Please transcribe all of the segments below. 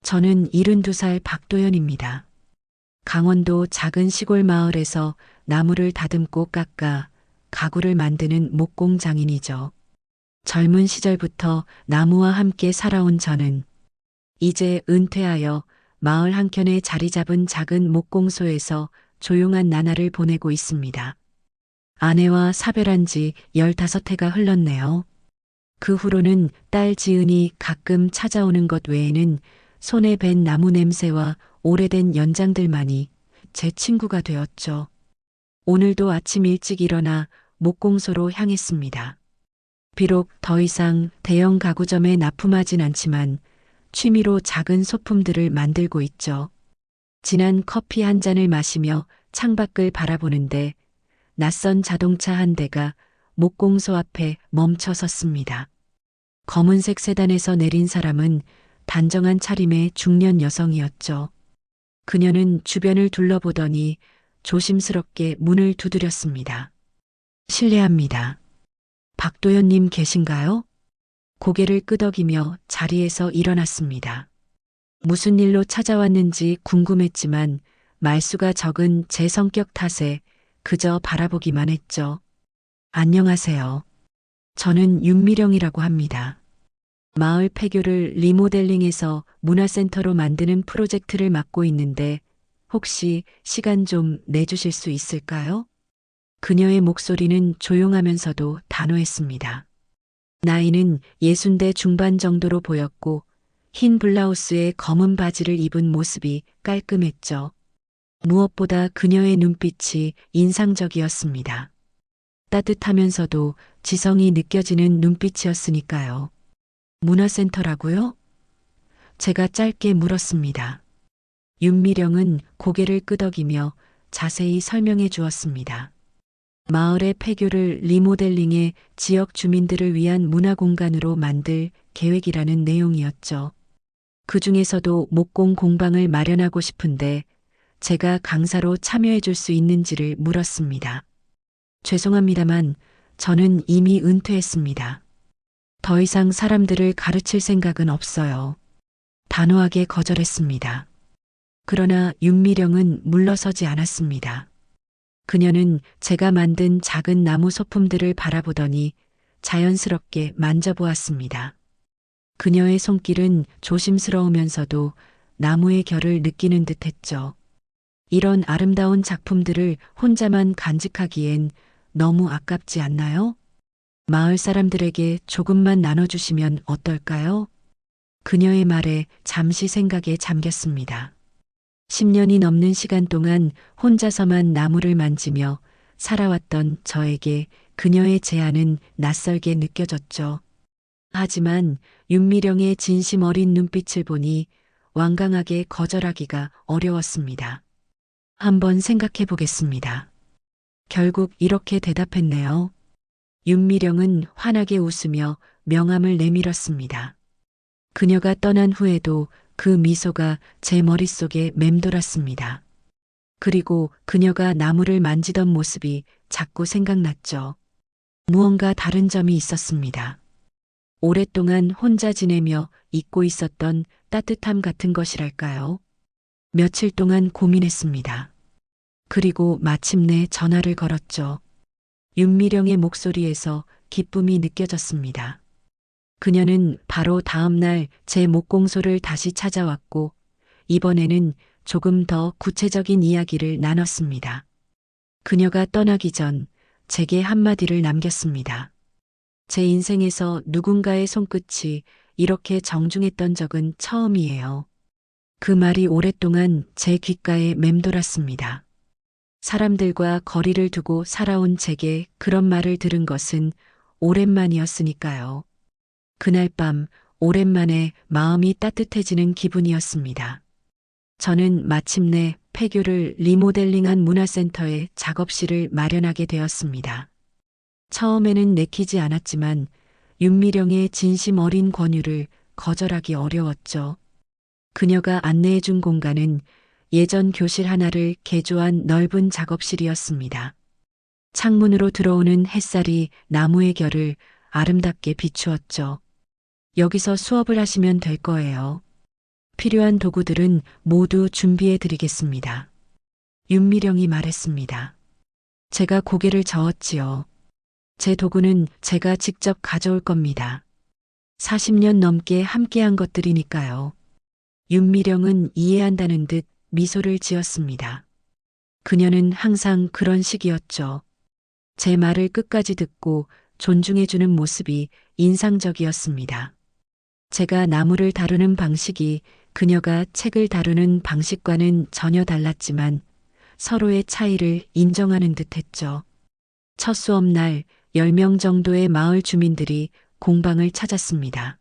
저는 72살 박도연입니다. 강원도 작은 시골 마을에서 나무를 다듬고 깎아 가구를 만드는 목공장인이죠. 젊은 시절부터 나무와 함께 살아온 저는 이제 은퇴하여 마을 한켠에 자리 잡은 작은 목공소에서 조용한 나날을 보내고 있습니다. 아내와 사별한 지 15해가 흘렀네요. 그 후로는 딸 지은이 가끔 찾아오는 것 외에는 손에 밴 나무 냄새와 오래된 연장들만이 제 친구가 되었죠. 오늘도 아침 일찍 일어나 목공소로 향했습니다. 비록 더 이상 대형 가구점에 납품하진 않지만 취미로 작은 소품들을 만들고 있죠. 진한 커피 한 잔을 마시며 창밖을 바라보는데 낯선 자동차 한 대가 목공소 앞에 멈춰 섰습니다. 검은색 세단에서 내린 사람은 단정한 차림의 중년 여성이었죠. 그녀는 주변을 둘러보더니 조심스럽게 문을 두드렸습니다. 실례합니다. 박도연님 계신가요? 고개를 끄덕이며 자리에서 일어났습니다. 무슨 일로 찾아왔는지 궁금했지만 말수가 적은 제 성격 탓에 그저 바라보기만 했죠. 안녕하세요. 저는 윤미령이라고 합니다. 마을 폐교를 리모델링해서 문화센터로 만드는 프로젝트를 맡고 있는데 혹시 시간 좀 내주실 수 있을까요? 그녀의 목소리는 조용하면서도 단호했습니다. 나이는 60대 중반 정도로 보였고 흰 블라우스에 검은 바지를 입은 모습이 깔끔했죠. 무엇보다 그녀의 눈빛이 인상적이었습니다. 따뜻하면서도 지성이 느껴지는 눈빛이었으니까요. 문화센터라고요? 제가 짧게 물었습니다. 윤미령은 고개를 끄덕이며 자세히 설명해 주었습니다. 마을의 폐교를 리모델링해 지역 주민들을 위한 문화공간으로 만들 계획이라는 내용이었죠. 그 중에서도 목공 공방을 마련하고 싶은데 제가 강사로 참여해 줄 수 있는지를 물었습니다. 죄송합니다만 저는 이미 은퇴했습니다. 더 이상 사람들을 가르칠 생각은 없어요. 단호하게 거절했습니다. 그러나 윤미령은 물러서지 않았습니다. 그녀는 제가 만든 작은 나무 소품들을 바라보더니 자연스럽게 만져보았습니다. 그녀의 손길은 조심스러우면서도 나무의 결을 느끼는 듯했죠. 이런 아름다운 작품들을 혼자만 간직하기엔 너무 아깝지 않나요? 마을 사람들에게 조금만 나눠주시면 어떨까요? 그녀의 말에 잠시 생각에 잠겼습니다. 10년이 넘는 시간 동안 혼자서만 나무를 만지며 살아왔던 저에게 그녀의 제안은 낯설게 느껴졌죠. 하지만 윤미령의 진심 어린 눈빛을 보니 완강하게 거절하기가 어려웠습니다. 한번 생각해 보겠습니다. 결국 이렇게 대답했네요. 윤미령은 환하게 웃으며 명함을 내밀었습니다. 그녀가 떠난 후에도 그 미소가 제 머릿속에 맴돌았습니다. 그리고 그녀가 나무를 만지던 모습이 자꾸 생각났죠. 무언가 다른 점이 있었습니다. 오랫동안 혼자 지내며 잊고 있었던 따뜻함 같은 것이랄까요? 며칠 동안 고민했습니다. 그리고 마침내 전화를 걸었죠. 윤미령의 목소리에서 기쁨이 느껴졌습니다. 그녀는 바로 다음 날 제 목공소를 다시 찾아왔고 이번에는 조금 더 구체적인 이야기를 나눴습니다. 그녀가 떠나기 전 제게 한마디를 남겼습니다. 제 인생에서 누군가의 손끝이 이렇게 정중했던 적은 처음이에요. 그 말이 오랫동안 제 귓가에 맴돌았습니다. 사람들과 거리를 두고 살아온 제게 그런 말을 들은 것은 오랜만이었으니까요. 그날 밤 오랜만에 마음이 따뜻해지는 기분이었습니다. 저는 마침내 폐교를 리모델링한 문화센터에 작업실을 마련하게 되었습니다. 처음에는 내키지 않았지만 윤미령의 진심 어린 권유를 거절하기 어려웠죠. 그녀가 안내해준 공간은 예전 교실 하나를 개조한 넓은 작업실이었습니다. 창문으로 들어오는 햇살이 나무의 결을 아름답게 비추었죠. 여기서 수업을 하시면 될 거예요. 필요한 도구들은 모두 준비해 드리겠습니다. 윤미령이 말했습니다. 제가 고개를 저었지요. 제 도구는 제가 직접 가져올 겁니다. 40년 넘게 함께한 것들이니까요. 윤미령은 이해한다는 듯 미소를 지었습니다. 그녀는 항상 그런 식이었죠. 제 말을 끝까지 듣고 존중해주는 모습이 인상적이었습니다. 제가 나무를 다루는 방식이 그녀가 책을 다루는 방식과는 전혀 달랐지만 서로의 차이를 인정하는 듯 했죠. 첫 수업날 10명 정도의 마을 주민들이 공방을 찾았습니다.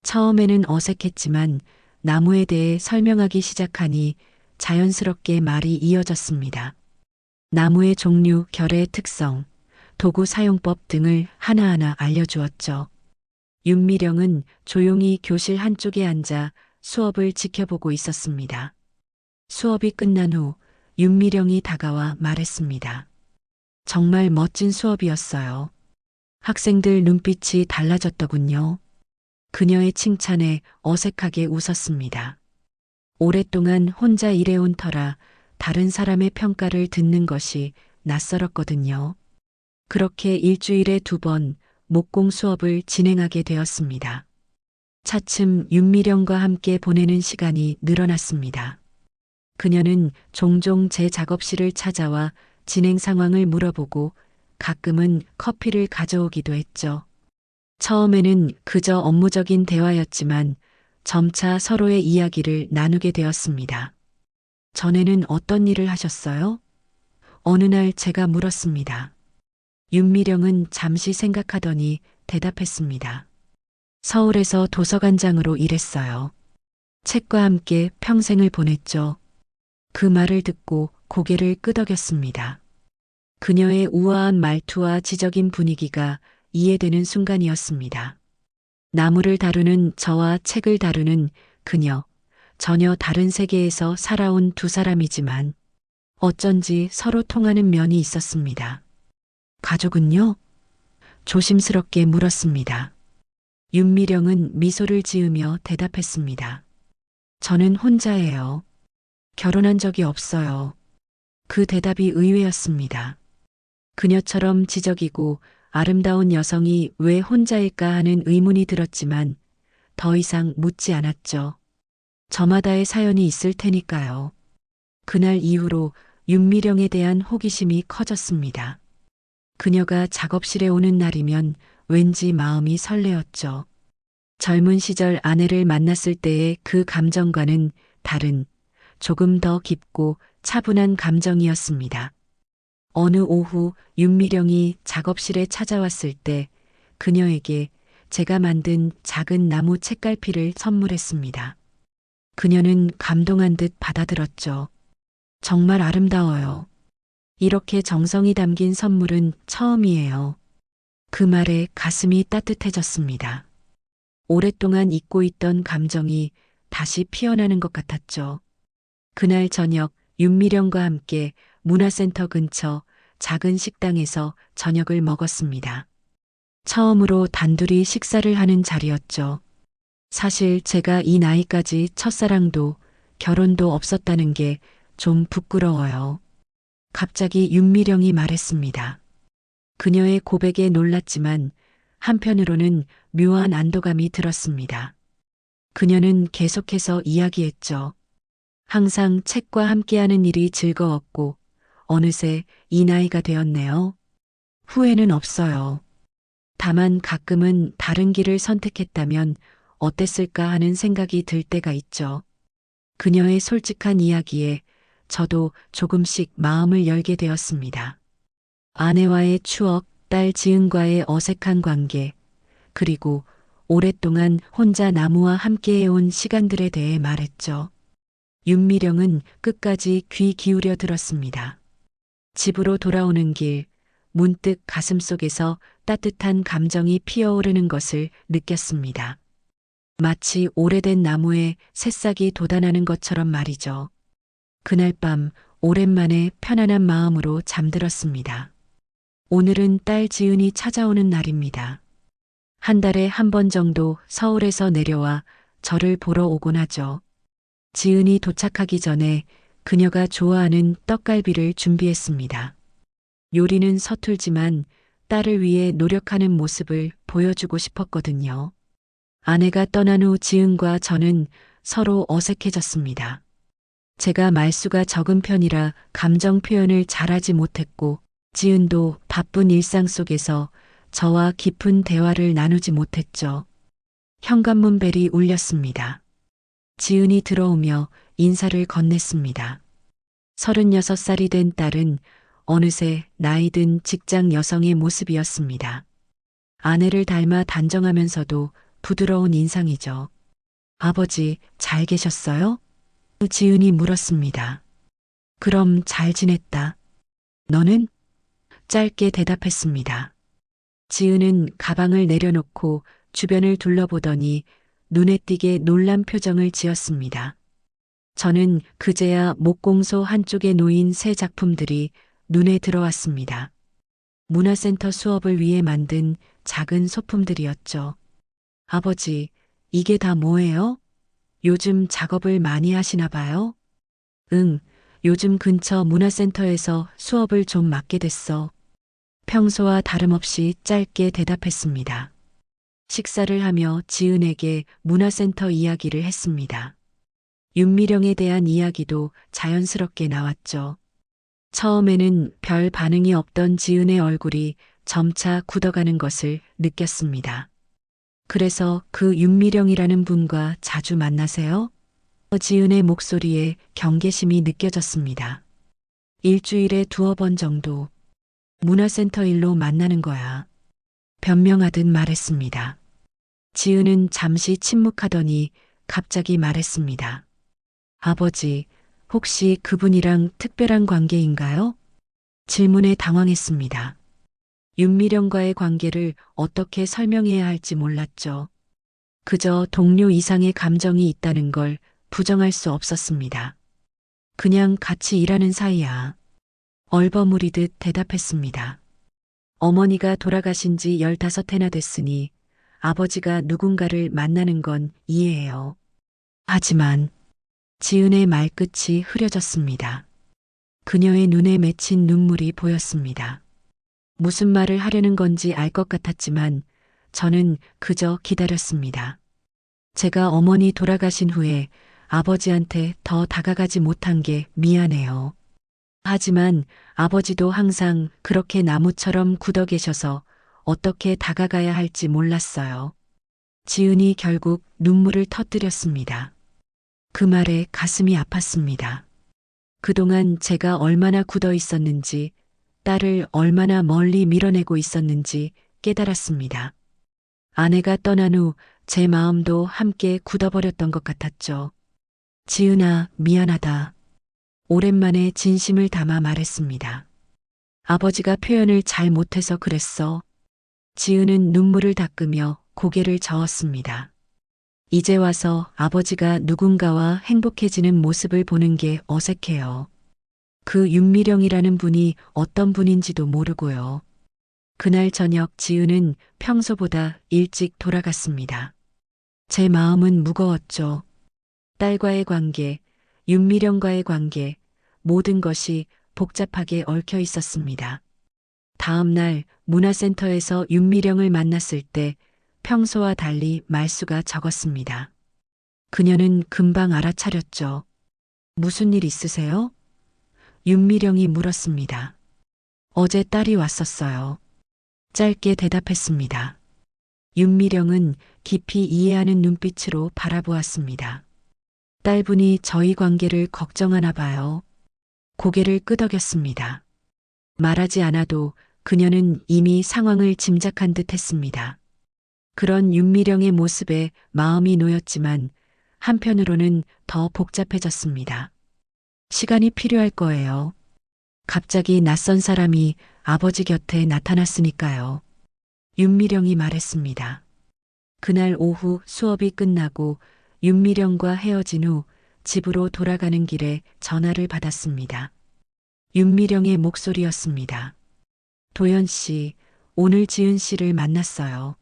처음에는 어색했지만 나무에 대해 설명하기 시작하니 자연스럽게 말이 이어졌습니다. 나무의 종류, 결의 특성, 도구 사용법 등을 하나하나 알려주었죠. 윤미령은 조용히 교실 한쪽에 앉아 수업을 지켜보고 있었습니다. 수업이 끝난 후 윤미령이 다가와 말했습니다. 정말 멋진 수업이었어요. 학생들 눈빛이 달라졌더군요. 그녀의 칭찬에 어색하게 웃었습니다. 오랫동안 혼자 일해온 터라 다른 사람의 평가를 듣는 것이 낯설었거든요. 그렇게 일주일에 2번 목공 수업을 진행하게 되었습니다. 차츰 윤미령과 함께 보내는 시간이 늘어났습니다. 그녀는 종종 제 작업실을 찾아와 진행 상황을 물어보고 가끔은 커피를 가져오기도 했죠. 처음에는 그저 업무적인 대화였지만 점차 서로의 이야기를 나누게 되었습니다. 전에는 어떤 일을 하셨어요? 어느 날 제가 물었습니다. 윤미령은 잠시 생각하더니 대답했습니다. 서울에서 도서관장으로 일했어요. 책과 함께 평생을 보냈죠. 그 말을 듣고 고개를 끄덕였습니다. 그녀의 우아한 말투와 지적인 분위기가 이해되는 순간이었습니다. 나무를 다루는 저와 책을 다루는 그녀, 전혀 다른 세계에서 살아온 두 사람이지만 어쩐지 서로 통하는 면이 있었습니다. 가족은요? 조심스럽게 물었습니다. 윤미령은 미소를 지으며 대답했습니다. 저는 혼자예요. 결혼한 적이 없어요. 그 대답이 의외였습니다. 그녀처럼 지적이고 아름다운 여성이 왜 혼자일까 하는 의문이 들었지만 더 이상 묻지 않았죠. 저마다의 사연이 있을 테니까요. 그날 이후로 윤미령에 대한 호기심이 커졌습니다. 그녀가 작업실에 오는 날이면 왠지 마음이 설레었죠. 젊은 시절 아내를 만났을 때의 그 감정과는 다른 조금 더 깊고 차분한 감정이었습니다. 어느 오후 윤미령이 작업실에 찾아왔을 때 그녀에게 제가 만든 작은 나무 책갈피를 선물했습니다. 그녀는 감동한 듯 받아들었죠. 정말 아름다워요. 이렇게 정성이 담긴 선물은 처음이에요. 그 말에 가슴이 따뜻해졌습니다. 오랫동안 잊고 있던 감정이 다시 피어나는 것 같았죠. 그날 저녁 윤미령과 함께 문화센터 근처 작은 식당에서 저녁을 먹었습니다. 처음으로 단둘이 식사를 하는 자리였죠. 사실 제가 이 나이까지 첫사랑도 결혼도 없었다는 게 좀 부끄러워요. 갑자기 윤미령이 말했습니다. 그녀의 고백에 놀랐지만 한편으로는 묘한 안도감이 들었습니다. 그녀는 계속해서 이야기했죠. 항상 책과 함께하는 일이 즐거웠고 어느새 이 나이가 되었네요. 후회는 없어요. 다만 가끔은 다른 길을 선택했다면 어땠을까 하는 생각이 들 때가 있죠. 그녀의 솔직한 이야기에 저도 조금씩 마음을 열게 되었습니다. 아내와의 추억, 딸 지은과의 어색한 관계, 그리고 오랫동안 혼자 나무와 함께해온 시간들에 대해 말했죠. 윤미령은 끝까지 귀 기울여 들었습니다. 집으로 돌아오는 길, 문득 가슴속에서 따뜻한 감정이 피어오르는 것을 느꼈습니다. 마치 오래된 나무에 새싹이 돋아나는 것처럼 말이죠. 그날 밤 오랜만에 편안한 마음으로 잠들었습니다. 오늘은 딸 지은이 찾아오는 날입니다. 한 달에 한 번 정도 서울에서 내려와 저를 보러 오곤 하죠. 지은이 도착하기 전에 그녀가 좋아하는 떡갈비를 준비했습니다. 요리는 서툴지만 딸을 위해 노력하는 모습을 보여주고 싶었거든요. 아내가 떠난 후 지은과 저는 서로 어색해졌습니다. 제가 말수가 적은 편이라 감정 표현을 잘하지 못했고, 지은도 바쁜 일상 속에서 저와 깊은 대화를 나누지 못했죠. 현관문 벨이 울렸습니다. 지은이 들어오며 인사를 건넸습니다. 36살이 된 딸은 어느새 나이든 직장 여성의 모습이었습니다. 아내를 닮아 단정하면서도 부드러운 인상이죠. 아버지, 잘 계셨어요? 지은이 물었습니다. 그럼 잘 지냈다. 너는? 짧게 대답했습니다. 지은은 가방을 내려놓고 주변을 둘러보더니 눈에 띄게 놀란 표정을 지었습니다. 저는 그제야 목공소 한쪽에 놓인 새 작품들이 눈에 들어왔습니다. 문화센터 수업을 위해 만든 작은 소품들이었죠. 아버지, 이게 다 뭐예요? 요즘 작업을 많이 하시나 봐요? 응, 요즘 근처 문화센터에서 수업을 좀 맡게 됐어. 평소와 다름없이 짧게 대답했습니다. 식사를 하며 지은에게 문화센터 이야기를 했습니다. 윤미령에 대한 이야기도 자연스럽게 나왔죠. 처음에는 별 반응이 없던 지은의 얼굴이 점차 굳어가는 것을 느꼈습니다. 그래서 그 윤미령이라는 분과 자주 만나세요? 지은의 목소리에 경계심이 느껴졌습니다. 일주일에 2번 정도. 문화센터 일로 만나는 거야. 변명하듯 말했습니다. 지은은 잠시 침묵하더니 갑자기 말했습니다. 아버지, 혹시 그분이랑 특별한 관계인가요? 질문에 당황했습니다. 윤미령과의 관계를 어떻게 설명해야 할지 몰랐죠. 그저 동료 이상의 감정이 있다는 걸 부정할 수 없었습니다. 그냥 같이 일하는 사이야. 얼버무리듯 대답했습니다. 어머니가 돌아가신 지 15해나 됐으니 아버지가 누군가를 만나는 건 이해해요. 하지만 지은의 말끝이 흐려졌습니다. 그녀의 눈에 맺힌 눈물이 보였습니다. 무슨 말을 하려는 건지 알 것 같았지만 저는 그저 기다렸습니다. 제가 어머니 돌아가신 후에 아버지한테 더 다가가지 못한 게 미안해요. 하지만 아버지도 항상 그렇게 나무처럼 굳어 계셔서 어떻게 다가가야 할지 몰랐어요. 지은이 결국 눈물을 터뜨렸습니다. 그 말에 가슴이 아팠습니다. 그동안 제가 얼마나 굳어 있었는지, 딸을 얼마나 멀리 밀어내고 있었는지 깨달았습니다. 아내가 떠난 후 제 마음도 함께 굳어버렸던 것 같았죠. 지은아, 미안하다. 오랜만에 진심을 담아 말했습니다. 아버지가 표현을 잘 못해서 그랬어. 지은은 눈물을 닦으며 고개를 저었습니다. 이제 와서 아버지가 누군가와 행복해지는 모습을 보는 게 어색해요. 그 윤미령이라는 분이 어떤 분인지도 모르고요. 그날 저녁 지은은 평소보다 일찍 돌아갔습니다. 제 마음은 무거웠죠. 딸과의 관계, 윤미령과의 관계, 모든 것이 복잡하게 얽혀 있었습니다. 다음 날 문화센터에서 윤미령을 만났을 때 평소와 달리 말수가 적었습니다. 그녀는 금방 알아차렸죠. 무슨 일 있으세요? 윤미령이 물었습니다. 어제 딸이 왔었어요. 짧게 대답했습니다. 윤미령은 깊이 이해하는 눈빛으로 바라보았습니다. 딸분이 저희 관계를 걱정하나 봐요. 고개를 끄덕였습니다. 말하지 않아도 그녀는 이미 상황을 짐작한 듯 했습니다. 그런 윤미령의 모습에 마음이 놓였지만 한편으로는 더 복잡해졌습니다. 시간이 필요할 거예요. 갑자기 낯선 사람이 아버지 곁에 나타났으니까요. 윤미령이 말했습니다. 그날 오후 수업이 끝나고 윤미령과 헤어진 후 집으로 돌아가는 길에 전화를 받았습니다. 윤미령의 목소리였습니다. 도연 씨, 오늘 지은 씨를 만났어요.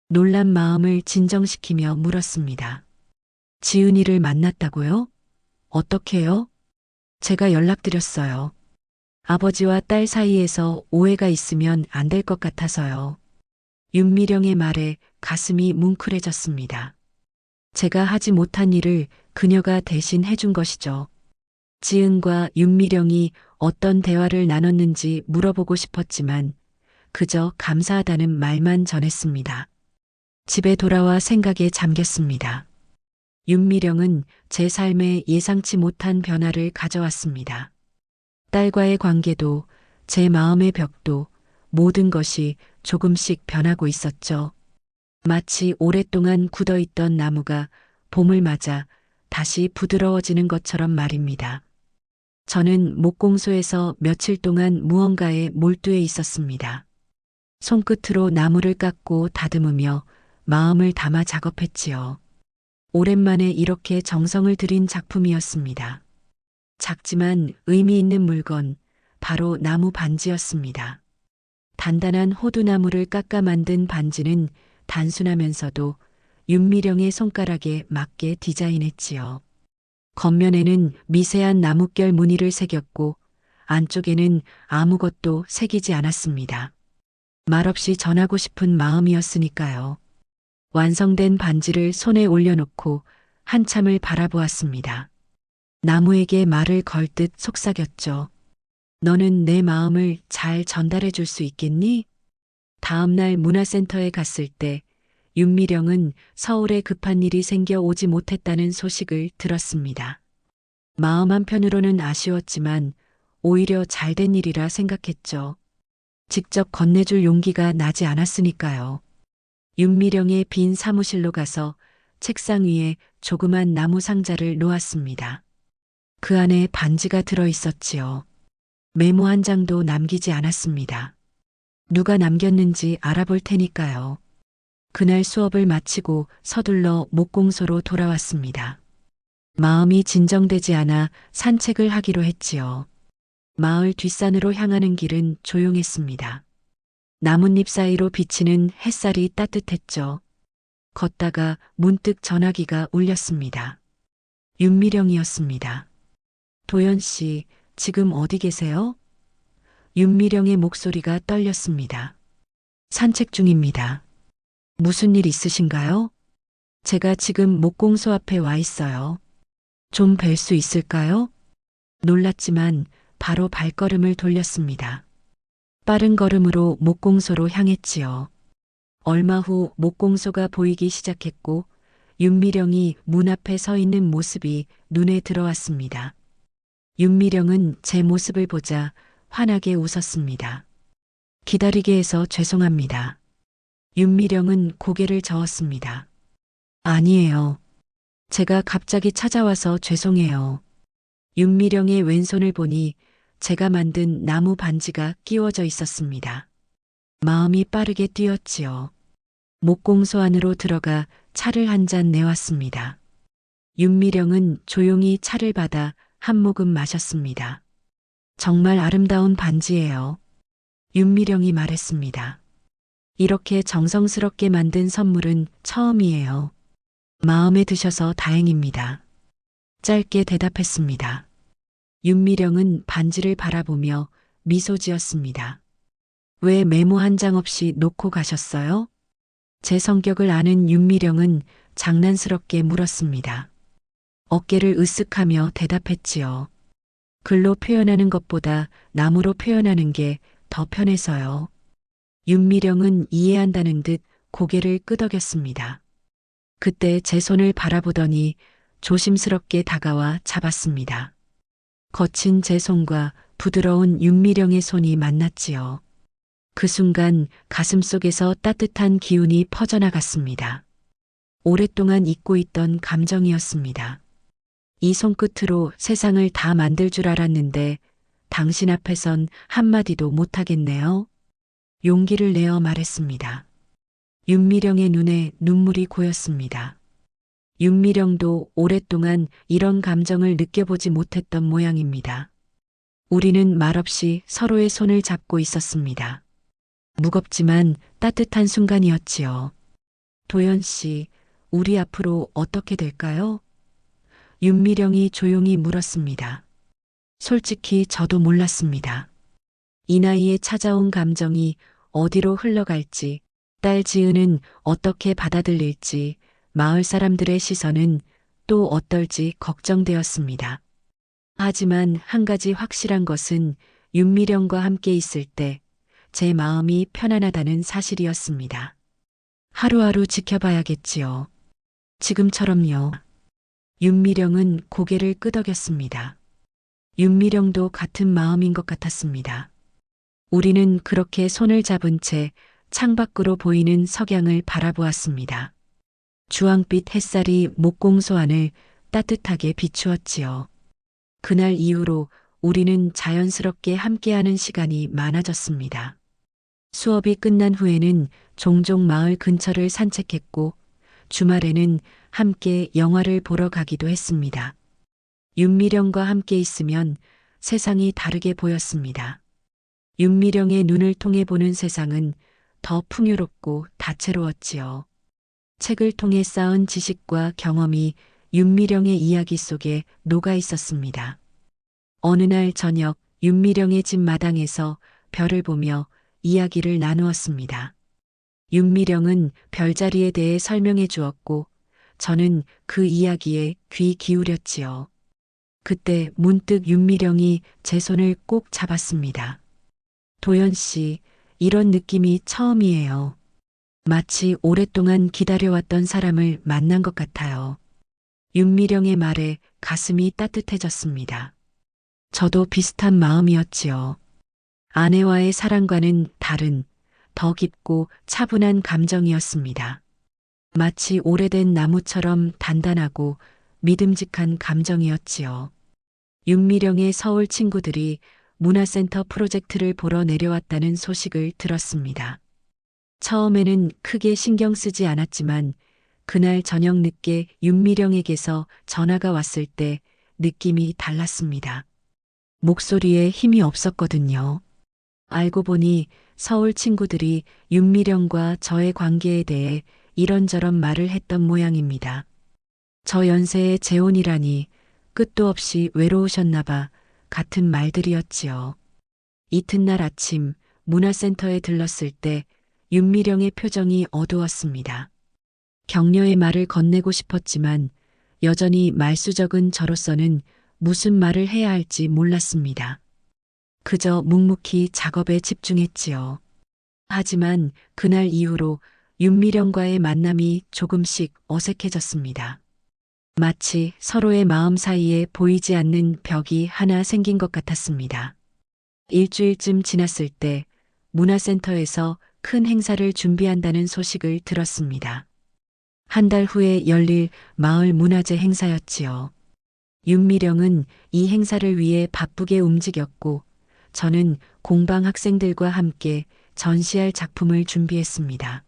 놀란 마음을 진정시키며 물었습니다. 지은이를 만났다고요? 어떻게요? 제가 연락드렸어요. 아버지와 딸 사이에서 오해가 있으면 안 될 것 같아서요. 윤미령의 말에 가슴이 뭉클해졌습니다. 제가 하지 못한 일을 그녀가 대신 해준 것이죠. 지은과 윤미령이 어떤 대화를 나눴는지 물어보고 싶었지만 그저 감사하다는 말만 전했습니다. 집에 돌아와 생각에 잠겼습니다. 윤미령은 제 삶에 예상치 못한 변화를 가져왔습니다. 딸과의 관계도 제 마음의 벽도 모든 것이 조금씩 변하고 있었죠. 마치 오랫동안 굳어있던 나무가 봄을 맞아 다시 부드러워지는 것처럼 말입니다. 저는 목공소에서 며칠 동안 무언가에 몰두해 있었습니다. 손끝으로 나무를 깎고 다듬으며 마음을 담아 작업했지요. 오랜만에 이렇게 정성을 들인 작품이었습니다. 작지만 의미 있는 물건, 바로 나무 반지였습니다. 단단한 호두나무를 깎아 만든 반지는 단순하면서도 윤미령의 손가락에 맞게 디자인했지요. 겉면에는 미세한 나뭇결 무늬를 새겼고 안쪽에는 아무것도 새기지 않았습니다. 말없이 전하고 싶은 마음이었으니까요. 완성된 반지를 손에 올려놓고 한참을 바라보았습니다. 나무에게 말을 걸 듯 속삭였죠. 너는 내 마음을 잘 전달해 줄 수 있겠니? 다음 날 문화센터에 갔을 때 윤미령은 서울에 급한 일이 생겨 오지 못했다는 소식을 들었습니다. 마음 한편으로는 아쉬웠지만 오히려 잘된 일이라 생각했죠. 직접 건네줄 용기가 나지 않았으니까요. 윤미령의 빈 사무실로 가서 책상 위에 조그만 나무 상자를 놓았습니다. 그 안에 반지가 들어 있었지요. 메모 한 장도 남기지 않았습니다. 누가 남겼는지 알아볼 테니까요. 그날 수업을 마치고 서둘러 목공소로 돌아왔습니다. 마음이 진정되지 않아 산책을 하기로 했지요. 마을 뒷산으로 향하는 길은 조용했습니다. 나뭇잎 사이로 비치는 햇살이 따뜻했죠. 걷다가 문득 전화기가 울렸습니다. 윤미령이었습니다. 도연 씨, 지금 어디 계세요? 윤미령의 목소리가 떨렸습니다. 산책 중입니다. 무슨 일 있으신가요? 제가 지금 목공소 앞에 와 있어요. 좀 뵐 수 있을까요? 놀랐지만 바로 발걸음을 돌렸습니다. 빠른 걸음으로 목공소로 향했지요. 얼마 후 목공소가 보이기 시작했고 윤미령이 문 앞에 서 있는 모습이 눈에 들어왔습니다. 윤미령은 제 모습을 보자 환하게 웃었습니다. 기다리게 해서 죄송합니다. 윤미령은 고개를 저었습니다. 아니에요. 제가 갑자기 찾아와서 죄송해요. 윤미령의 왼손을 보니 제가 만든 나무 반지가 끼워져 있었습니다. 마음이 빠르게 뛰었지요. 목공소 안으로 들어가 차를 한 잔 내왔습니다. 윤미령은 조용히 차를 받아 한 모금 마셨습니다. 정말 아름다운 반지예요. 윤미령이 말했습니다. 이렇게 정성스럽게 만든 선물은 처음이에요. 마음에 드셔서 다행입니다. 짧게 대답했습니다. 윤미령은 반지를 바라보며 미소 지었습니다. 왜 메모 한 장 없이 놓고 가셨어요? 제 성격을 아는 윤미령은 장난스럽게 물었습니다. 어깨를 으쓱하며 대답했지요. 글로 표현하는 것보다 나무로 표현하는 게 더 편해서요. 윤미령은 이해한다는 듯 고개를 끄덕였습니다. 그때 제 손을 바라보더니 조심스럽게 다가와 잡았습니다. 거친 제 손과 부드러운 윤미령의 손이 만났지요. 그 순간 가슴속에서 따뜻한 기운이 퍼져나갔습니다. 오랫동안 잊고 있던 감정이었습니다. 이 손끝으로 세상을 다 만들 줄 알았는데 당신 앞에선 한마디도 못하겠네요. 용기를 내어 말했습니다. 윤미령의 눈에 눈물이 고였습니다. 윤미령도 오랫동안 이런 감정을 느껴보지 못했던 모양입니다. 우리는 말없이 서로의 손을 잡고 있었습니다. 무겁지만 따뜻한 순간이었지요. 도연 씨, 우리 앞으로 어떻게 될까요? 윤미령이 조용히 물었습니다. 솔직히 저도 몰랐습니다. 이 나이에 찾아온 감정이 어디로 흘러갈지, 딸 지은은 어떻게 받아들일지, 마을 사람들의 시선은 또 어떨지 걱정되었습니다. 하지만 한 가지 확실한 것은 윤미령과 함께 있을 때 제 마음이 편안하다는 사실이었습니다. 하루하루 지켜봐야겠지요. 지금처럼요. 윤미령은 고개를 끄덕였습니다. 윤미령도 같은 마음인 것 같았습니다. 우리는 그렇게 손을 잡은 채 창밖으로 보이는 석양을 바라보았습니다. 주황빛 햇살이 목공소 안을 따뜻하게 비추었지요. 그날 이후로 우리는 자연스럽게 함께하는 시간이 많아졌습니다. 수업이 끝난 후에는 종종 마을 근처를 산책했고 주말에는 함께 영화를 보러 가기도 했습니다. 윤미령과 함께 있으면 세상이 다르게 보였습니다. 윤미령의 눈을 통해 보는 세상은 더 풍요롭고 다채로웠지요. 책을 통해 쌓은 지식과 경험이 윤미령의 이야기 속에 녹아 있었습니다. 어느 날 저녁 윤미령의 집 마당에서 별을 보며 이야기를 나누었습니다. 윤미령은 별자리에 대해 설명해 주었고 저는 그 이야기에 귀 기울였지요. 그때 문득 윤미령이 제 손을 꼭 잡았습니다. 도연 씨, 이런 느낌이 처음이에요. 마치 오랫동안 기다려왔던 사람을 만난 것 같아요. 윤미령의 말에 가슴이 따뜻해졌습니다. 저도 비슷한 마음이었지요. 아내와의 사랑과는 다른, 더 깊고 차분한 감정이었습니다. 마치 오래된 나무처럼 단단하고 믿음직한 감정이었지요. 윤미령의 서울 친구들이 문화센터 프로젝트를 보러 내려왔다는 소식을 들었습니다. 처음에는 크게 신경 쓰지 않았지만 그날 저녁 늦게 윤미령에게서 전화가 왔을 때 느낌이 달랐습니다. 목소리에 힘이 없었거든요. 알고 보니 서울 친구들이 윤미령과 저의 관계에 대해 이런저런 말을 했던 모양입니다. 저 연세의 재혼이라니 끝도 없이 외로우셨나 봐 같은 말들이었지요. 이튿날 아침 문화센터에 들렀을 때 윤미령의 표정이 어두웠습니다. 격려의 말을 건네고 싶었지만 여전히 말수적은 저로서는 무슨 말을 해야 할지 몰랐습니다. 그저 묵묵히 작업에 집중했지요. 하지만 그날 이후로 윤미령과의 만남이 조금씩 어색해졌습니다. 마치 서로의 마음 사이에 보이지 않는 벽이 하나 생긴 것 같았습니다. 일주일쯤 지났을 때 문화센터에서 큰 행사를 준비한다는 소식을 들었습니다. 한 달 후에 열릴 마을 문화제 행사였지요. 윤미령은 이 행사를 위해 바쁘게 움직였고 저는 공방 학생들과 함께 전시할 작품을 준비했습니다.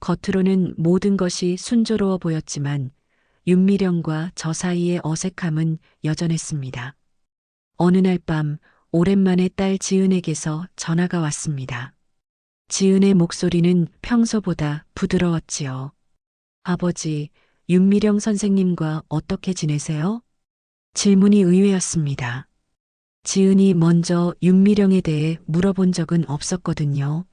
겉으로는 모든 것이 순조로워 보였지만 윤미령과 저 사이의 어색함은 여전했습니다. 어느 날 밤 오랜만에 딸 지은에게서 전화가 왔습니다. 지은의 목소리는 평소보다 부드러웠지요. 아버지, 윤미령 선생님과 어떻게 지내세요? 질문이 의외였습니다. 지은이 먼저 윤미령에 대해 물어본 적은 없었거든요.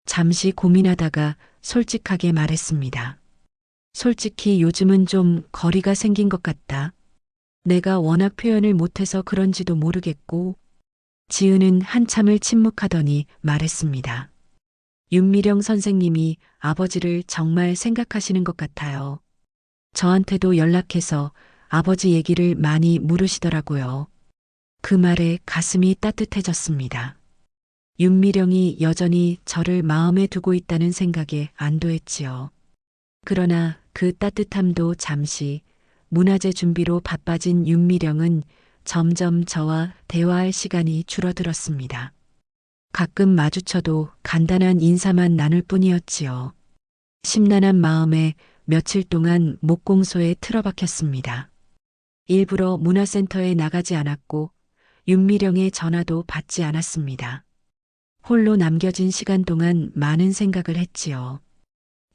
잠시 고민하다가 솔직하게 말했습니다. 솔직히 요즘은 좀 거리가 생긴 것 같다. 내가 워낙 표현을 못해서 그런지도 모르겠고. 지은은 한참을 침묵하더니 말했습니다. 윤미령 선생님이 아버지를 정말 생각하시는 것 같아요. 저한테도 연락해서 아버지 얘기를 많이 물으시더라고요. 그 말에 가슴이 따뜻해졌습니다. 윤미령이 여전히 저를 마음에 두고 있다는 생각에 안도했지요. 그러나 그 따뜻함도 잠시 문화제 준비로 바빠진 윤미령은 점점 저와 대화할 시간이 줄어들었습니다. 가끔 마주쳐도 간단한 인사만 나눌 뿐이었지요. 심란한 마음에 며칠 동안 목공소에 틀어박혔습니다. 일부러 문화센터에 나가지 않았고 윤미령의 전화도 받지 않았습니다. 홀로 남겨진 시간 동안 많은 생각을 했지요.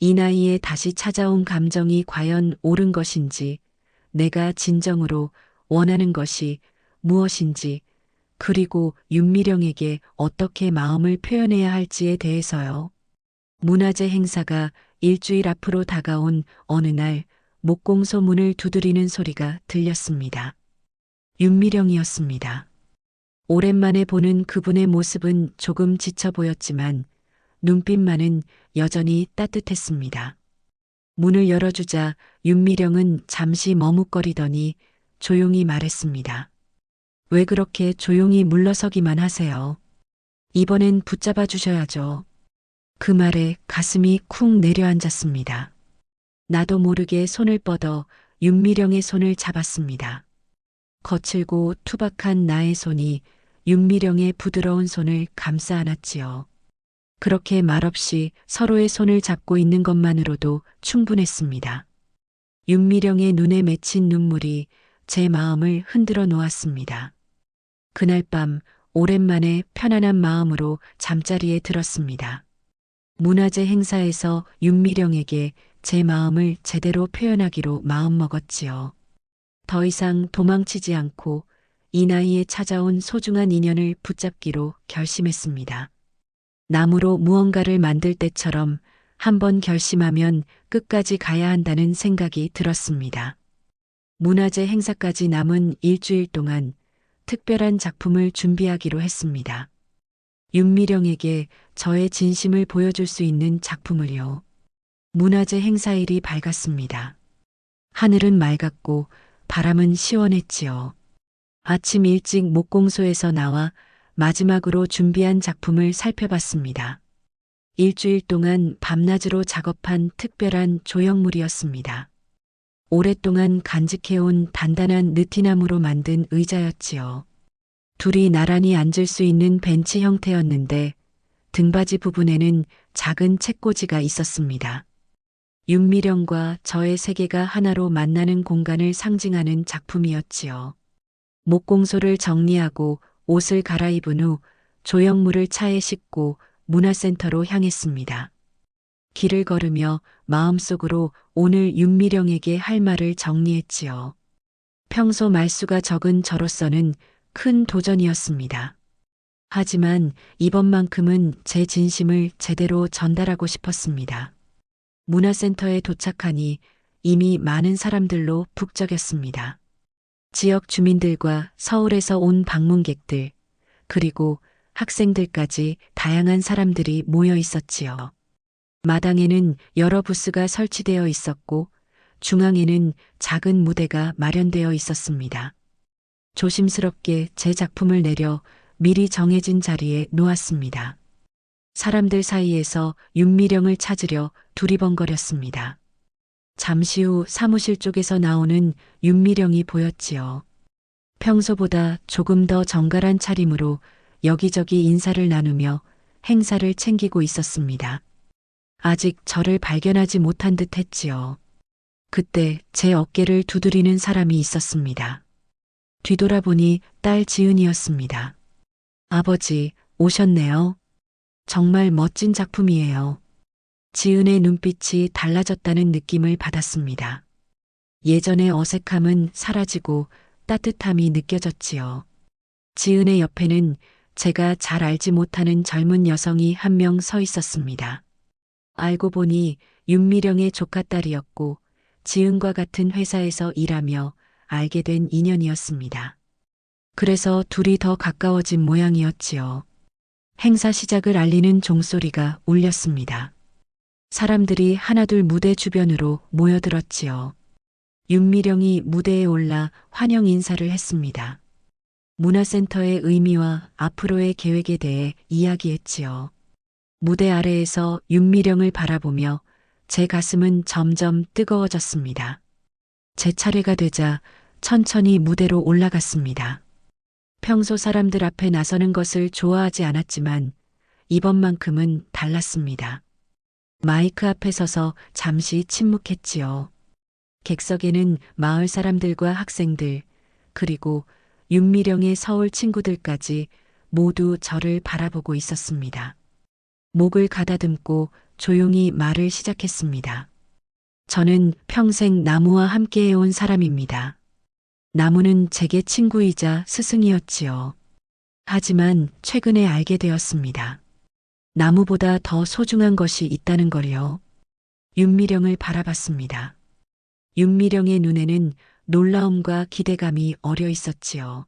이 나이에 다시 찾아온 감정이 과연 옳은 것인지, 내가 진정으로 원하는 것이 무엇인지, 그리고 윤미령에게 어떻게 마음을 표현해야 할지에 대해서요. 문화재 행사가 일주일 앞으로 다가온 어느 날 목공소 문을 두드리는 소리가 들렸습니다. 윤미령이었습니다. 오랜만에 보는 그분의 모습은 조금 지쳐 보였지만 눈빛만은 여전히 따뜻했습니다. 문을 열어주자 윤미령은 잠시 머뭇거리더니 조용히 말했습니다. 왜 그렇게 조용히 물러서기만 하세요? 이번엔 붙잡아 주셔야죠. 그 말에 가슴이 쿵 내려앉았습니다. 나도 모르게 손을 뻗어 윤미령의 손을 잡았습니다. 거칠고 투박한 나의 손이 윤미령의 부드러운 손을 감싸 안았지요. 그렇게 말없이 서로의 손을 잡고 있는 것만으로도 충분했습니다. 윤미령의 눈에 맺힌 눈물이 제 마음을 흔들어 놓았습니다. 그날 밤 오랜만에 편안한 마음으로 잠자리에 들었습니다. 문화재 행사에서 윤미령에게 제 마음을 제대로 표현하기로 마음먹었지요. 더 이상 도망치지 않고 이 나이에 찾아온 소중한 인연을 붙잡기로 결심했습니다. 나무로 무언가를 만들 때처럼 한번 결심하면 끝까지 가야 한다는 생각이 들었습니다. 문화재 행사까지 남은 일주일 동안 특별한 작품을 준비하기로 했습니다. 윤미령에게 저의 진심을 보여줄 수 있는 작품을요. 문화재 행사일이 밝았습니다. 하늘은 맑았고 바람은 시원했지요. 아침 일찍 목공소에서 나와 마지막으로 준비한 작품을 살펴봤습니다. 일주일 동안 밤낮으로 작업한 특별한 조형물이었습니다. 오랫동안 간직해온 단단한 느티나무로 만든 의자였지요. 둘이 나란히 앉을 수 있는 벤치 형태였는데 등받이 부분에는 작은 책꽂이가 있었습니다. 윤미령과 저의 세계가 하나로 만나는 공간을 상징하는 작품이었지요. 목공소를 정리하고 옷을 갈아입은 후 조형물을 차에 싣고 문화센터로 향했습니다. 길을 걸으며 마음속으로 오늘 윤미령에게 할 말을 정리했지요. 평소 말수가 적은 저로서는 큰 도전이었습니다. 하지만 이번만큼은 제 진심을 제대로 전달하고 싶었습니다. 문화센터에 도착하니 이미 많은 사람들로 북적였습니다. 지역 주민들과 서울에서 온 방문객들, 그리고 학생들까지 다양한 사람들이 모여 있었지요. 마당에는 여러 부스가 설치되어 있었고 중앙에는 작은 무대가 마련되어 있었습니다. 조심스럽게 제 작품을 내려 미리 정해진 자리에 놓았습니다. 사람들 사이에서 윤미령을 찾으려 두리번거렸습니다. 잠시 후 사무실 쪽에서 나오는 윤미령이 보였지요. 평소보다 조금 더 정갈한 차림으로 여기저기 인사를 나누며 행사를 챙기고 있었습니다. 아직 저를 발견하지 못한 듯 했지요. 그때 제 어깨를 두드리는 사람이 있었습니다. 뒤돌아보니 딸 지은이었습니다. 아버지, 오셨네요. 정말 멋진 작품이에요. 지은의 눈빛이 달라졌다는 느낌을 받았습니다. 예전의 어색함은 사라지고 따뜻함이 느껴졌지요. 지은의 옆에는 제가 잘 알지 못하는 젊은 여성이 한 명 서 있었습니다. 알고 보니 윤미령의 조카딸이었고 지은과 같은 회사에서 일하며 알게 된 인연이었습니다. 그래서 둘이 더 가까워진 모양이었지요. 행사 시작을 알리는 종소리가 울렸습니다. 사람들이 하나둘 무대 주변으로 모여들었지요. 윤미령이 무대에 올라 환영 인사를 했습니다. 문화센터의 의미와 앞으로의 계획에 대해 이야기했지요. 무대 아래에서 윤미령을 바라보며 제 가슴은 점점 뜨거워졌습니다. 제 차례가 되자 천천히 무대로 올라갔습니다. 평소 사람들 앞에 나서는 것을 좋아하지 않았지만 이번만큼은 달랐습니다. 마이크 앞에 서서 잠시 침묵했지요. 객석에는 마을 사람들과 학생들, 그리고 윤미령의 서울 친구들까지 모두 저를 바라보고 있었습니다. 목을 가다듬고 조용히 말을 시작했습니다. 저는 평생 나무와 함께 해온 사람입니다. 나무는 제게 친구이자 스승이었지요. 하지만 최근에 알게 되었습니다. 나무보다 더 소중한 것이 있다는 걸요. 윤미령을 바라봤습니다. 윤미령의 눈에는 놀라움과 기대감이 어려 있었지요.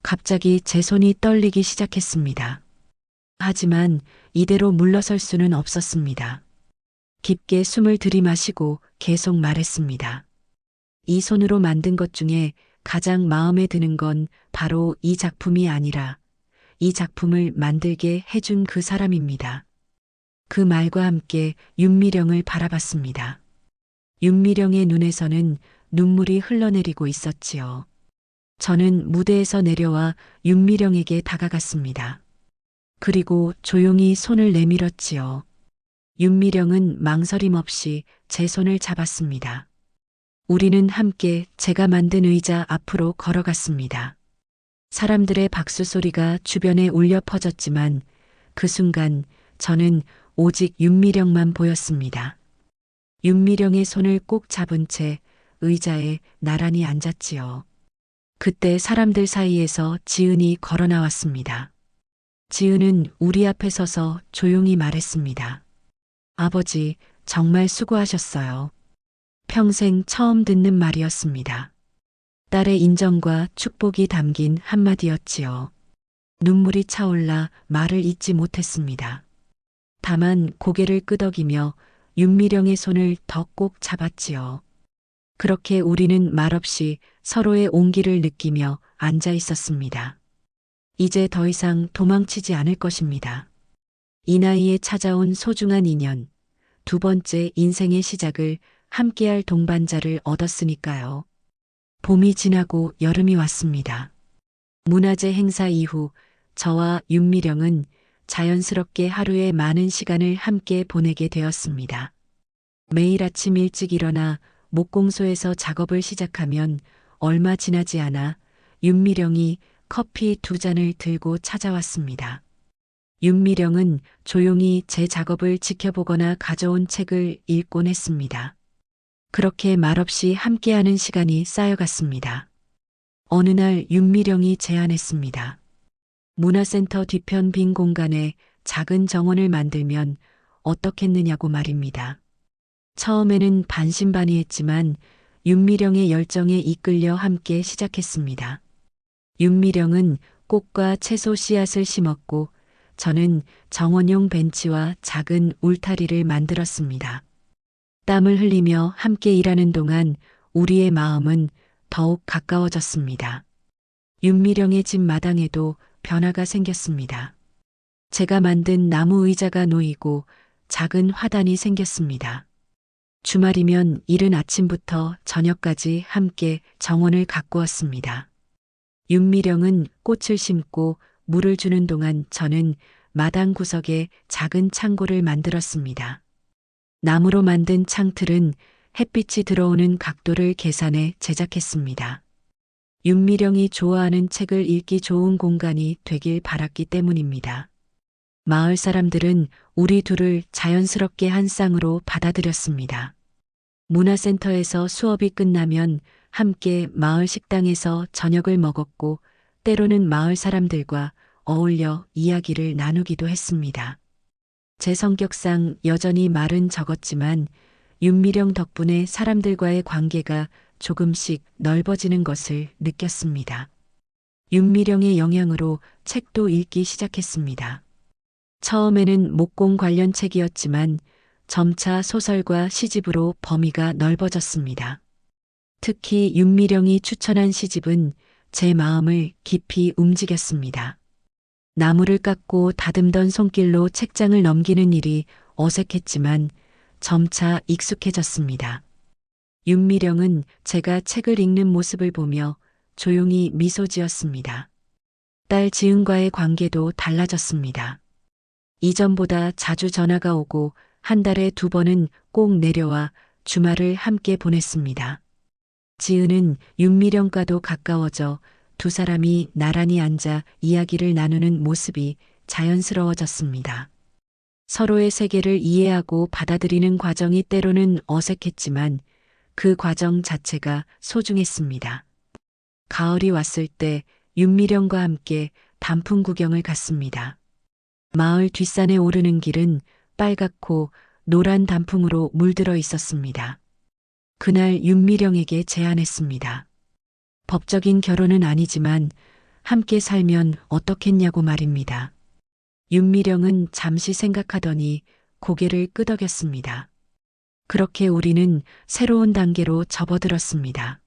갑자기 제 손이 떨리기 시작했습니다. 하지만 이대로 물러설 수는 없었습니다. 깊게 숨을 들이마시고 계속 말했습니다. 이 손으로 만든 것 중에 가장 마음에 드는 건 바로 이 작품이 아니라 이 작품을 만들게 해준 그 사람입니다. 그 말과 함께 윤미령을 바라봤습니다. 윤미령의 눈에서는 눈물이 흘러내리고 있었지요. 저는 무대에서 내려와 윤미령에게 다가갔습니다. 그리고 조용히 손을 내밀었지요. 윤미령은 망설임 없이 제 손을 잡았습니다. 우리는 함께 제가 만든 의자 앞으로 걸어갔습니다. 사람들의 박수 소리가 주변에 울려 퍼졌지만 그 순간 저는 오직 윤미령만 보였습니다. 윤미령의 손을 꼭 잡은 채 의자에 나란히 앉았지요. 그때 사람들 사이에서 지은이 걸어 나왔습니다. 지은은 우리 앞에 서서 조용히 말했습니다. 아버지, 정말 수고하셨어요. 평생 처음 듣는 말이었습니다. 딸의 인정과 축복이 담긴 한마디였지요. 눈물이 차올라 말을 잇지 못했습니다. 다만 고개를 끄덕이며 윤미령의 손을 더 꼭 잡았지요. 그렇게 우리는 말없이 서로의 온기를 느끼며 앉아 있었습니다. 이제 더 이상 도망치지 않을 것입니다. 이 나이에 찾아온 소중한 인연, 두 번째 인생의 시작을 함께할 동반자를 얻었으니까요. 봄이 지나고 여름이 왔습니다. 문화재 행사 이후 저와 윤미령은 자연스럽게 하루에 많은 시간을 함께 보내게 되었습니다. 매일 아침 일찍 일어나 목공소에서 작업을 시작하면 얼마 지나지 않아 윤미령이 커피 2잔을 들고 찾아왔습니다. 윤미령은 조용히 제 작업을 지켜보거나 가져온 책을 읽곤 했습니다. 그렇게 말없이 함께하는 시간이 쌓여갔습니다. 어느 날 윤미령이 제안했습니다. 문화센터 뒤편 빈 공간에 작은 정원을 만들면 어떻겠느냐고 말입니다. 처음에는 반신반의했지만 윤미령의 열정에 이끌려 함께 시작했습니다. 윤미령은 꽃과 채소 씨앗을 심었고 저는 정원용 벤치와 작은 울타리를 만들었습니다. 땀을 흘리며 함께 일하는 동안 우리의 마음은 더욱 가까워졌습니다. 윤미령의 집 마당에도 변화가 생겼습니다. 제가 만든 나무 의자가 놓이고 작은 화단이 생겼습니다. 주말이면 이른 아침부터 저녁까지 함께 정원을 가꾸었습니다. 윤미령은 꽃을 심고 물을 주는 동안 저는 마당 구석에 작은 창고를 만들었습니다. 나무로 만든 창틀은 햇빛이 들어오는 각도를 계산해 제작했습니다. 윤미령이 좋아하는 책을 읽기 좋은 공간이 되길 바랐기 때문입니다. 마을 사람들은 우리 둘을 자연스럽게 한 쌍으로 받아들였습니다. 문화센터에서 수업이 끝나면 함께 마을 식당에서 저녁을 먹었고 때로는 마을 사람들과 어울려 이야기를 나누기도 했습니다. 제 성격상 여전히 말은 적었지만 윤미령 덕분에 사람들과의 관계가 조금씩 넓어지는 것을 느꼈습니다. 윤미령의 영향으로 책도 읽기 시작했습니다. 처음에는 목공 관련 책이었지만 점차 소설과 시집으로 범위가 넓어졌습니다. 특히 윤미령이 추천한 시집은 제 마음을 깊이 움직였습니다. 나무를 깎고 다듬던 손길로 책장을 넘기는 일이 어색했지만 점차 익숙해졌습니다. 윤미령은 제가 책을 읽는 모습을 보며 조용히 미소 지었습니다. 딸 지은과의 관계도 달라졌습니다. 이전보다 자주 전화가 오고 한 달에 2번은 꼭 내려와 주말을 함께 보냈습니다. 지은은 윤미령과도 가까워져 두 사람이 나란히 앉아 이야기를 나누는 모습이 자연스러워졌습니다. 서로의 세계를 이해하고 받아들이는 과정이 때로는 어색했지만 그 과정 자체가 소중했습니다. 가을이 왔을 때 윤미령과 함께 단풍 구경을 갔습니다. 마을 뒷산에 오르는 길은 빨갛고 노란 단풍으로 물들어 있었습니다. 그날 윤미령에게 제안했습니다. 법적인 결혼은 아니지만 함께 살면 어떻겠냐고 말입니다. 윤미령은 잠시 생각하더니 고개를 끄덕였습니다. 그렇게 우리는 새로운 단계로 접어들었습니다.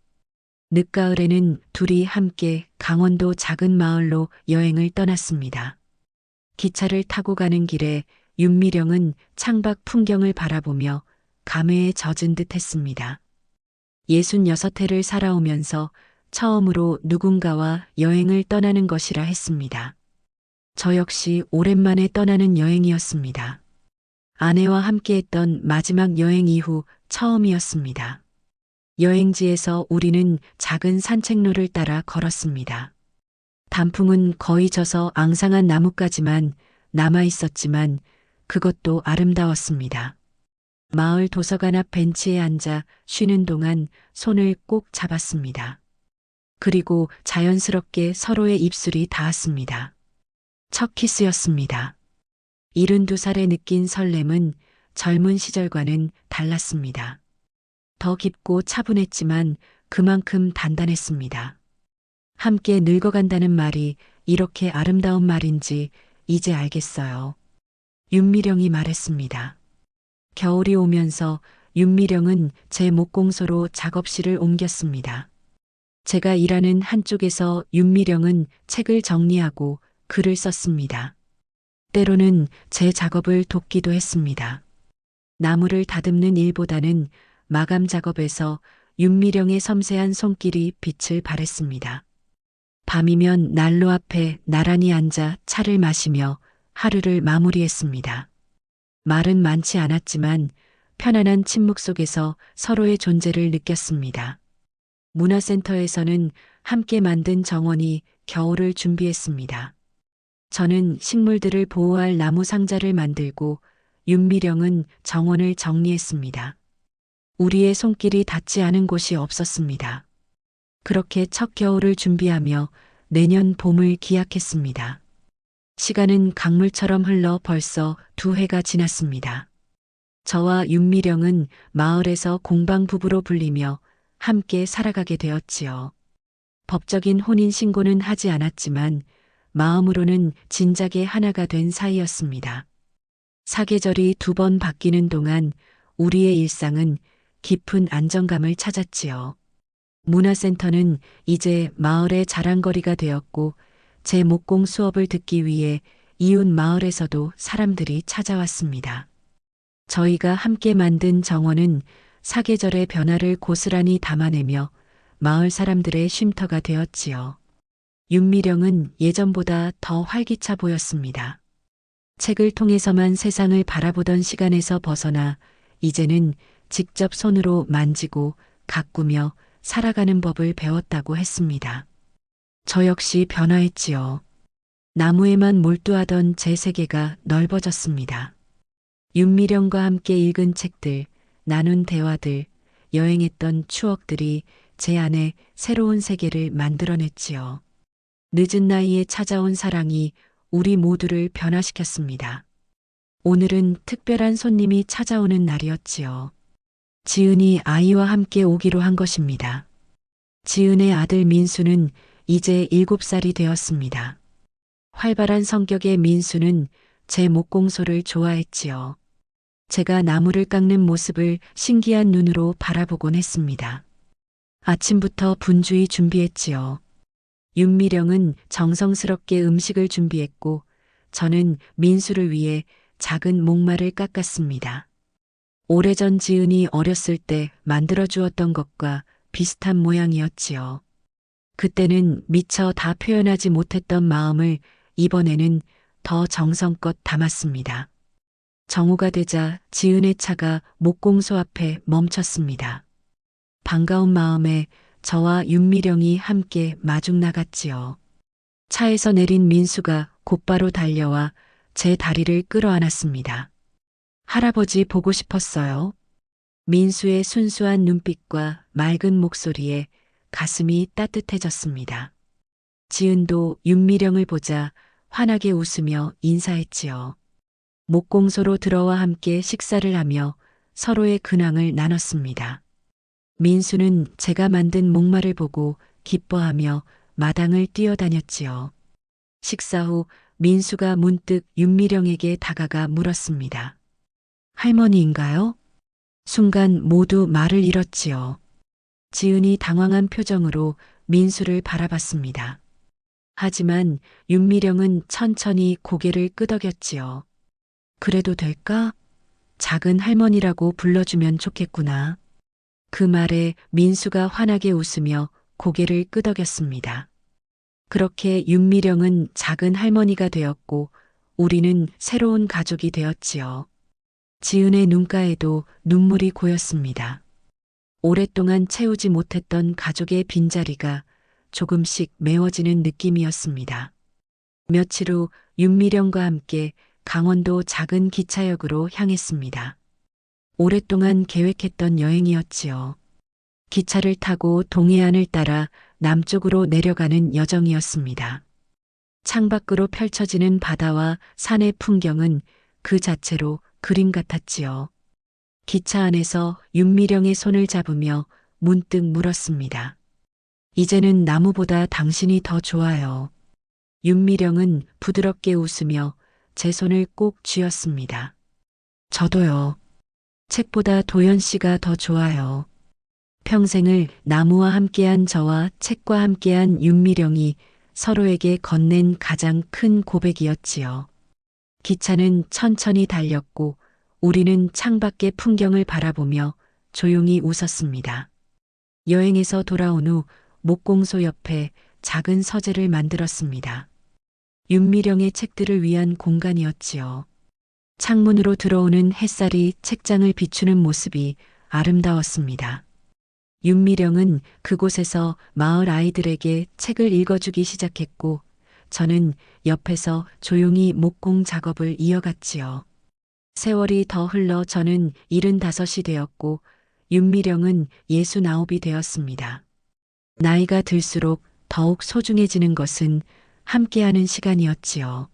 늦가을에는 둘이 함께 강원도 작은 마을로 여행을 떠났습니다. 기차를 타고 가는 길에 윤미령은 창밖 풍경을 바라보며 감회에 젖은 듯 했습니다. 66회를 살아오면서 처음으로 누군가와 여행을 떠나는 것이라 했습니다. 저 역시 오랜만에 떠나는 여행이었습니다. 아내와 함께했던 마지막 여행 이후 처음이었습니다. 여행지에서 우리는 작은 산책로를 따라 걸었습니다. 단풍은 거의 져서 앙상한 나뭇가지만 남아 있었지만 그것도 아름다웠습니다. 마을 도서관 앞 벤치에 앉아 쉬는 동안 손을 꼭 잡았습니다. 그리고 자연스럽게 서로의 입술이 닿았습니다. 첫 키스였습니다. 72살에 느낀 설렘은 젊은 시절과는 달랐습니다. 더 깊고 차분했지만 그만큼 단단했습니다. 함께 늙어간다는 말이 이렇게 아름다운 말인지 이제 알겠어요. 윤미령이 말했습니다. 겨울이 오면서 윤미령은 제 목공소로 작업실을 옮겼습니다. 제가 일하는 한쪽에서 윤미령은 책을 정리하고 글을 썼습니다. 때로는 제 작업을 돕기도 했습니다. 나무를 다듬는 일보다는 마감 작업에서 윤미령의 섬세한 손길이 빛을 발했습니다. 밤이면 난로 앞에 나란히 앉아 차를 마시며 하루를 마무리했습니다. 말은 많지 않았지만 편안한 침묵 속에서 서로의 존재를 느꼈습니다. 문화센터에서는 함께 만든 정원이 겨울을 준비했습니다. 저는 식물들을 보호할 나무 상자를 만들고 윤미령은 정원을 정리했습니다. 우리의 손길이 닿지 않은 곳이 없었습니다. 그렇게 첫 겨울을 준비하며 내년 봄을 기약했습니다. 시간은 강물처럼 흘러 벌써 2해가 지났습니다. 저와 윤미령은 마을에서 공방 부부로 불리며 함께 살아가게 되었지요. 법적인 혼인 신고는 하지 않았지만 마음으로는 진작에 하나가 된 사이였습니다. 사계절이 2번 바뀌는 동안 우리의 일상은 깊은 안정감을 찾았지요. 문화센터는 이제 마을의 자랑거리가 되었고 제 목공 수업을 듣기 위해 이웃 마을에서도 사람들이 찾아왔습니다. 저희가 함께 만든 정원은 사계절의 변화를 고스란히 담아내며 마을 사람들의 쉼터가 되었지요. 윤미령은 예전보다 더 활기차 보였습니다. 책을 통해서만 세상을 바라보던 시간에서 벗어나 이제는 직접 손으로 만지고 가꾸며 살아가는 법을 배웠다고 했습니다. 저 역시 변화했지요. 나무에만 몰두하던 제 세계가 넓어졌습니다. 윤미령과 함께 읽은 책들, 나눈 대화들, 여행했던 추억들이 제 안에 새로운 세계를 만들어냈지요. 늦은 나이에 찾아온 사랑이 우리 모두를 변화시켰습니다. 오늘은 특별한 손님이 찾아오는 날이었지요. 지은이 아이와 함께 오기로 한 것입니다. 지은의 아들 민수는 이제 7살이 되었습니다. 활발한 성격의 민수는 제 목공소를 좋아했지요. 제가 나무를 깎는 모습을 신기한 눈으로 바라보곤 했습니다. 아침부터 분주히 준비했지요. 윤미령은 정성스럽게 음식을 준비했고 저는 민수를 위해 작은 목마를 깎았습니다. 오래전 지은이 어렸을 때 만들어 주었던 것과 비슷한 모양이었지요. 그때는 미처 다 표현하지 못했던 마음을 이번에는 더 정성껏 담았습니다. 정오가 되자 지은의 차가 목공소 앞에 멈췄습니다. 반가운 마음에 저와 윤미령이 함께 마중 나갔지요. 차에서 내린 민수가 곧바로 달려와 제 다리를 끌어안았습니다. 할아버지 보고 싶었어요. 민수의 순수한 눈빛과 맑은 목소리에 가슴이 따뜻해졌습니다. 지은도 윤미령을 보자 환하게 웃으며 인사했지요. 목공소로 들어와 함께 식사를 하며 서로의 근황을 나눴습니다. 민수는 제가 만든 목마를 보고 기뻐하며 마당을 뛰어다녔지요. 식사 후 민수가 문득 윤미령에게 다가가 물었습니다. 할머니인가요? 순간 모두 말을 잃었지요. 지은이 당황한 표정으로 민수를 바라봤습니다. 하지만 윤미령은 천천히 고개를 끄덕였지요. 그래도 될까? 작은 할머니라고 불러주면 좋겠구나. 그 말에 민수가 환하게 웃으며 고개를 끄덕였습니다. 그렇게 윤미령은 작은 할머니가 되었고 우리는 새로운 가족이 되었지요. 지은의 눈가에도 눈물이 고였습니다. 오랫동안 채우지 못했던 가족의 빈자리가 조금씩 메워지는 느낌이었습니다. 며칠 후 윤미령과 함께 강원도 작은 기차역으로 향했습니다. 오랫동안 계획했던 여행이었지요. 기차를 타고 동해안을 따라 남쪽으로 내려가는 여정이었습니다. 창밖으로 펼쳐지는 바다와 산의 풍경은 그 자체로 그림 같았지요. 기차 안에서 윤미령의 손을 잡으며 문득 물었습니다. 이제는 나무보다 당신이 더 좋아요. 윤미령은 부드럽게 웃으며 제 손을 꼭 쥐었습니다. 저도요. 책보다 도연 씨가 더 좋아요. 평생을 나무와 함께한 저와 책과 함께한 윤미령이 서로에게 건넨 가장 큰 고백이었지요. 기차는 천천히 달렸고 우리는 창밖의 풍경을 바라보며 조용히 웃었습니다. 여행에서 돌아온 후 목공소 옆에 작은 서재를 만들었습니다. 윤미령의 책들을 위한 공간이었지요. 창문으로 들어오는 햇살이 책장을 비추는 모습이 아름다웠습니다. 윤미령은 그곳에서 마을 아이들에게 책을 읽어주기 시작했고 저는 옆에서 조용히 목공 작업을 이어갔지요. 세월이 더 흘러 저는 75이 되었고 윤미령은 69이 되었습니다. 나이가 들수록 더욱 소중해지는 것은 함께하는 시간이었지요.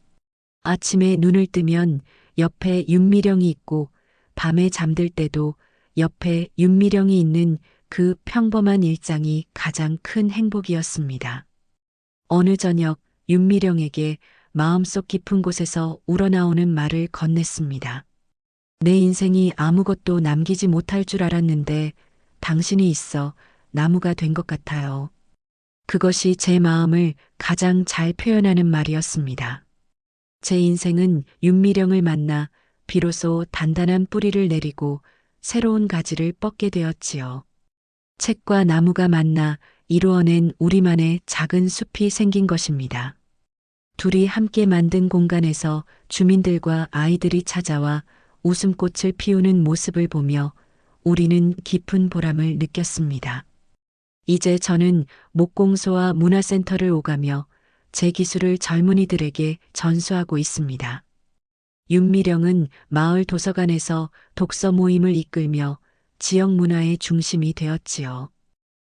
아침에 눈을 뜨면 옆에 윤미령이 있고 밤에 잠들 때도 옆에 윤미령이 있는 그 평범한 일상이 가장 큰 행복이었습니다. 어느 저녁 윤미령에게 마음속 깊은 곳에서 우러나오는 말을 건넸습니다. 내 인생이 아무것도 남기지 못할 줄 알았는데 당신이 있어 나무가 된 것 같아요. 그것이 제 마음을 가장 잘 표현하는 말이었습니다. 제 인생은 윤미령을 만나 비로소 단단한 뿌리를 내리고 새로운 가지를 뻗게 되었지요. 책과 나무가 만나 이루어낸 우리만의 작은 숲이 생긴 것입니다. 둘이 함께 만든 공간에서 주민들과 아이들이 찾아와 웃음꽃을 피우는 모습을 보며 우리는 깊은 보람을 느꼈습니다. 이제 저는 목공소와 문화센터를 오가며 제 기술을 젊은이들에게 전수하고 있습니다. 윤미령은 마을 도서관에서 독서 모임을 이끌며 지역 문화의 중심이 되었지요.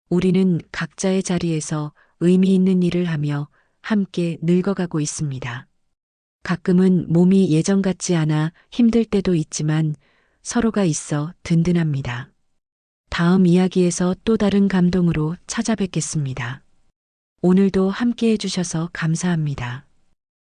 우리는 각자의 자리에서 의미 있는 일을 하며 함께 늙어가고 있습니다. 가끔은 몸이 예전 같지 않아 힘들 때도 있지만 서로가 있어 든든합니다. 다음 이야기에서 또 다른 감동으로 찾아뵙겠습니다. 오늘도 함께 해주셔서 감사합니다.